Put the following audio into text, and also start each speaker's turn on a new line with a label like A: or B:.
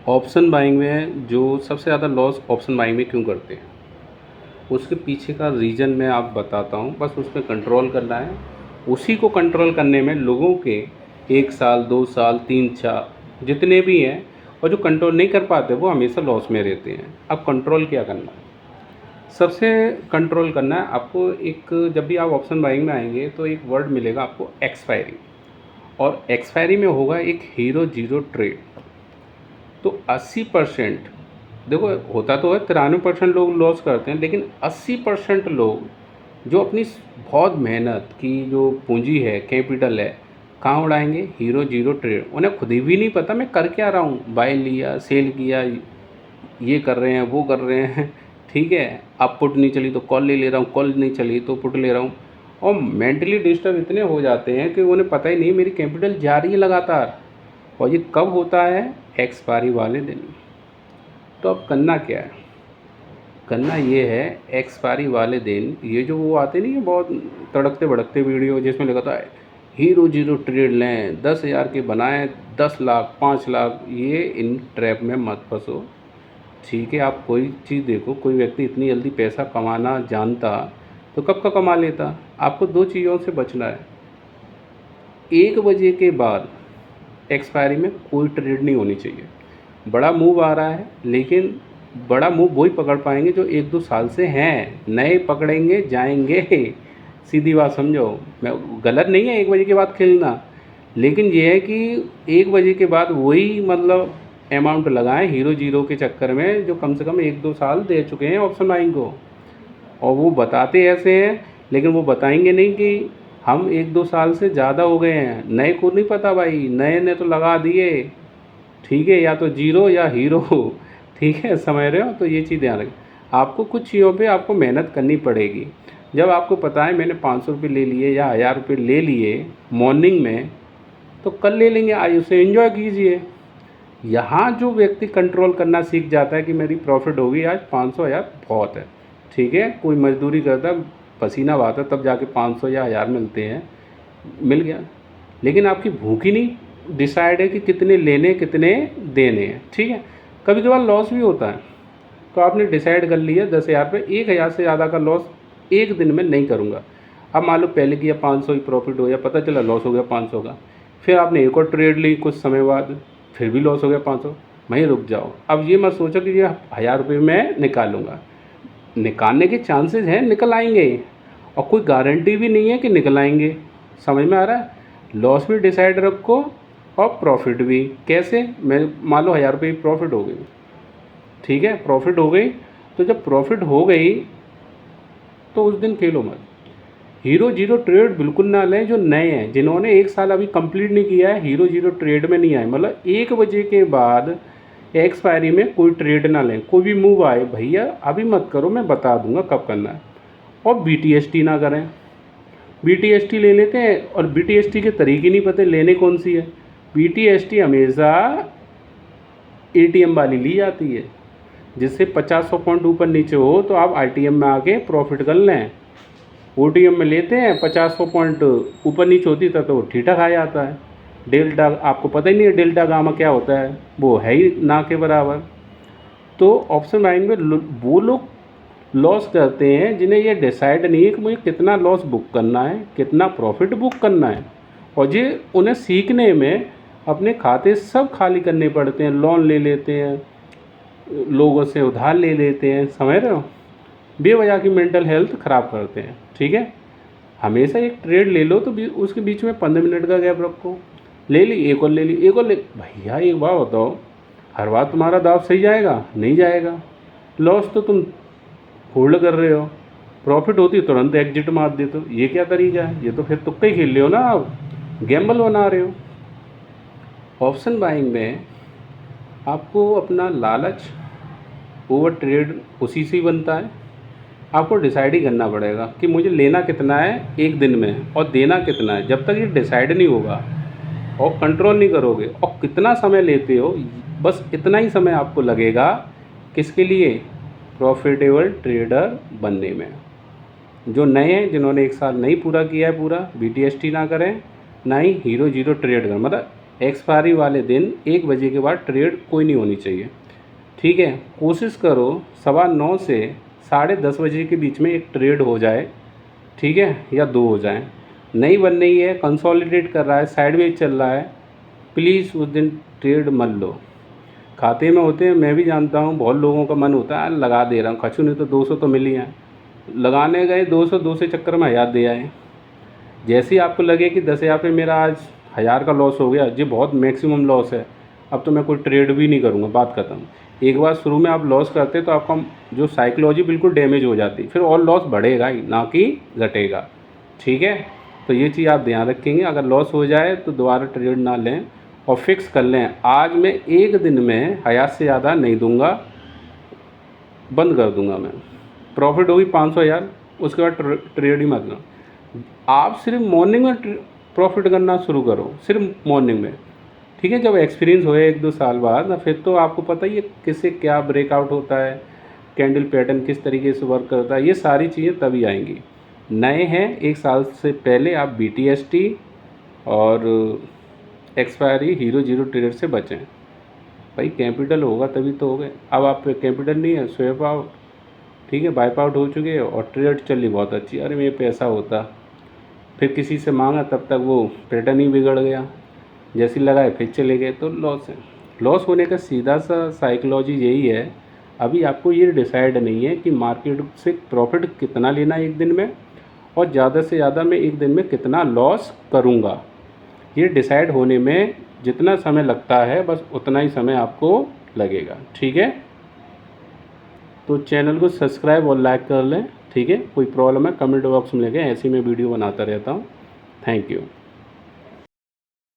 A: Option buying में जो सबसे ज़्यादा लॉस ऑप्शन बाइंग में क्यों करते हैं, उसके पीछे का रीज़न मैं आप बताता हूँ। बस उस पे कंट्रोल करना है। उसी को कंट्रोल करने में लोगों के 1 साल, 2 साल, 3 साल जितने भी हैं, और जो कंट्रोल नहीं कर पाते वो हमेशा लॉस में रहते हैं। अब कंट्रोल क्या करना है? सबसे कंट्रोल करना है आपको। एक जब भी आप ऑप्शन बाइंग में आएंगे तो एक वर्ड मिलेगा आपको, एक्सपायरी। और एक्सपायरी में होगा एक हीरो जीरो ट्रेड। तो 80%, देखो होता तो है 93% लोग लॉस करते हैं, लेकिन 80% लोग जो अपनी बहुत मेहनत की जो पूंजी है, कैपिटल है, कहाँ उड़ाएंगे? Hero zero trade. उन्हें खुद ही भी नहीं पता मैं कर क्या रहा हूँ, बाय लिया, सेल किया, ये कर रहे हैं, वो कर रहे हैं। ठीक है, अब पुट नहीं चली तो कॉल ले रहा हूँ, कॉल नहीं चली तो पुट ले रहा हूँ। और मेंटली डिस्टर्ब इतने हो जाते हैं कि उन्हें पता ही नहीं मेरी कैपिटल जा रही है लगातार। और ये कब होता है? एक्सपायरी वाले दिन। तो अब करना क्या है? करना ये है, एक्सपायरी वाले दिन ये जो वो आते नहीं है बहुत तड़कते भड़कते वीडियो जिसमें लिखा था हीरो जीरो ट्रेड लें, 10,000 के बनाएं 10 लाख, 5 लाख, ये इन ट्रैप में मत फंसो। ठीक है, आप कोई चीज़ देखो, कोई व्यक्ति इतनी जल्दी पैसा कमाना जानता तो कब का कमा लेता। आपको दो चीज़ों से बचना है। 1 बजे के बाद एक्सपायरी में कोई ट्रेड नहीं होनी चाहिए। बड़ा मूव आ रहा है, लेकिन बड़ा मूव वही पकड़ पाएंगे जो 1-2 साल से हैं। नए पकड़ेंगे जाएंगे। सीधी बात समझो। मैं गलत नहीं है 1 बजे के बाद खेलना, लेकिन ये है कि 1 बजे के बाद वही मतलब अमाउंट लगाएं हीरो जीरो के चक्कर में जो कम से कम 1-2 साल दे चुके हैं ऑप्शन बाइंग को। और वो बताते ऐसे हैं, लेकिन वो बताएंगे नहीं कि हम 1-2 साल से ज़्यादा हो गए हैं। नए को नहीं पता भाई, नए ने तो लगा दिए। ठीक है, या तो जीरो या हीरो। ठीक है, समझ रहे हो? तो ये चीज़ ध्यान रखें। आपको कुछ चीज़ों पे आपको मेहनत करनी पड़ेगी। जब आपको पता है मैंने 500 रुपये ले लिए या 1000 रुपये ले लिए मॉर्निंग में, तो कल ले लेंगे, आज उसे एंजॉय कीजिए। यहाँ जो व्यक्ति कंट्रोल करना सीख जाता है कि मेरी प्रॉफिट होगी आज 500 1000 बहुत है। ठीक है, कोई मजदूरी करता है, पसीना बहाता है, तब जाके 500 या 1000 मिलते हैं, मिल गया। लेकिन आपकी भूख ही नहीं डिसाइड है कि कितने लेने कितने देने हैं। ठीक है, कभी कभार लॉस भी होता है, तो आपने डिसाइड कर लिया 10,000 पे 1,000 से ज़्यादा का लॉस एक दिन में नहीं करूँगा। अब मान लो पहले किया 500 ही प्रॉफिट हो गया, पता चला लॉस हो गया 500 का। फिर आपने एक और ट्रेड ली कुछ समय बाद, फिर भी लॉस हो गया 500। वहीं रुक जाओ। अब ये मत सोचो कि ये 1000 रुपये में निकालूंगा। निकालने के चांसेस हैं, निकल आएंगे, और कोई गारंटी भी नहीं है कि निकल आएंगे। समझ में आ रहा है? लॉस भी डिसाइड रखो और प्रॉफिट भी। कैसे? मैं मान लो 1000 रुपये की प्रॉफिट हो गई। ठीक है, प्रॉफिट हो गई, तो जब प्रॉफिट हो गई तो उस दिन खेलो मत। हीरो जीरो ट्रेड बिल्कुल ना लें। जो नए हैं, जिन्होंने 1 साल अभी कंप्लीट नहीं किया है, हीरो जीरो ट्रेड में नहीं आए, मतलब 1 बजे के बाद एक्सपायरी में कोई ट्रेड ना लें। कोई भी मूव आए भैया अभी मत करो, मैं बता दूंगा कब करना है। और BTST ना करें। BTST ले लेते हैं और BTST के तरीके नहीं पता लेने कौन सी है। BTST हमेशा ATM वाली ली जाती है, जिससे 50-100 पॉइंट ऊपर नीचे हो तो आप ITM में आके प्रॉफिट कर लें। OTM में लेते हैं 50-100 पॉइंट ऊपर नीचे होती तब तो ठीठा खा जाता है। डेल्टा आपको पता ही नहीं है डेल्टा गामा क्या होता है, वो है ही ना के बराबर। तो ऑप्शन बाइंग में वो लोग लॉस करते हैं जिन्हें ये डिसाइड नहीं है कि मुझे कितना लॉस बुक करना है, कितना प्रॉफिट बुक करना है। और ये उन्हें सीखने में अपने खाते सब खाली करने पड़ते हैं, लोन ले लेते हैं, लोगों से उधार ले लेते हैं। समझ रहे हो? बेवजह की मेंटल हेल्थ ख़राब करते हैं। ठीक है, हमेशा एक ट्रेड ले लो तो उसके बीच में 15 मिनट का गैप रखो। ले ली एक और ले ली, एक और ले। भैया एक बात बताओ, हर बार तुम्हारा दाव सही जाएगा? नहीं जाएगा। लॉस तो तुम होल्ड कर रहे हो, प्रॉफिट होती तुरंत एग्जिट मार देते हो। ये क्या तरीका है? ये तो फिर तुक्का ही खेल रहे हो ना, आप गैम्बल बना रहे हो। ऑप्शन बाइंग में आपको अपना लालच, ओवर ट्रेड उसी से ही बनता है। आपको डिसाइड ही करना पड़ेगा कि मुझे लेना कितना है एक दिन में और देना कितना है। जब तक ये डिसाइड नहीं होगा और कंट्रोल नहीं करोगे, और कितना समय लेते हो, बस इतना ही समय आपको लगेगा। किसके लिए? प्रॉफिटेबल ट्रेडर बनने में। जो नए हैं, जिन्होंने 1 साल नहीं पूरा किया है, पूरा BTST ना करें, ना ही हीरो जीरो ट्रेड करें। मतलब एक्सपायरी वाले दिन 1 बजे के बाद ट्रेड कोई नहीं होनी चाहिए, ठीक है। कोशिश करो 9:15 से 10:30 बजे के बीच में एक ट्रेड हो जाए, ठीक है, या 2 हो जाएं। नहीं बन रही है, कंसोलिडेट कर रहा है, साइडवेज चल रहा है, प्लीज़ उस दिन ट्रेड मत लो। खाते में होते हैं, मैं भी जानता हूँ, बहुत लोगों का मन होता है लगा दे रहा हूँ, खचू नहीं तो 200 तो मिल ही है, लगाने गए 200 से चक्कर में 1000 दे आए। जैसे ही आपको लगे कि 10,000 पे मेरा आज 1000 का लॉस हो गया, जी बहुत मैक्सिमम लॉस है, अब तो मैं कोई ट्रेड भी नहीं करूँगा, बात ख़त्म। एक बार शुरू में आप लॉस करते तो आपका जो साइकोलॉजी बिल्कुल डैमेज हो जाती, फिर और लॉस बढ़ेगा ही ना कि घटेगा, ठीक है। तो ये चीज़ आप ध्यान रखेंगे, अगर लॉस हो जाए तो दोबारा ट्रेड ना लें और फिक्स कर लें, आज मैं एक दिन में 1000 से ज़्यादा नहीं दूंगा, बंद कर दूंगा मैं। प्रॉफिट होगी 500,000, उसके बाद ट्रेड ही मत लो। आप सिर्फ मॉर्निंग में प्रॉफिट करना शुरू करो, सिर्फ मॉर्निंग में, ठीक है। जब एक्सपीरियंस होए 1-2 साल बाद ना, फिर तो आपको पता ही है किससे क्या ब्रेकआउट होता है, कैंडल पैटर्न किस तरीके से वर्क करता है, ये सारी चीज़ें तभी आएंगी। नए हैं, 1 साल से पहले आप BTST और एक्सपायरी हीरो जीरो ट्रेड से बचें। भाई कैपिटल होगा तभी तो हो गए, अब आप पे कैपिटल नहीं है, स्वेप आउट, ठीक है, वाइप आउट हो चुके हैं और ट्रेड चली बहुत अच्छी, अरे मेरे पैसा होता, फिर किसी से मांगा तब तक वो पैटर्न ही बिगड़ गया, जैसे लगाए फिर चले गए, तो लॉस है। लॉस होने का सीधा सा साइकोलॉजी यही है, अभी आपको ये डिसाइड नहीं है कि मार्केट से प्रॉफिट कितना लेना है एक दिन में, और ज़्यादा से ज़्यादा मैं एक दिन में कितना लॉस करूँगा। ये डिसाइड होने में जितना समय लगता है बस उतना ही समय आपको लगेगा, ठीक है। तो चैनल को सब्सक्राइब और लाइक कर लें, ठीक है। कोई प्रॉब्लम है कमेंट बॉक्स में लिखें, ऐसे मैं वीडियो बनाता रहता हूँ। Thank you.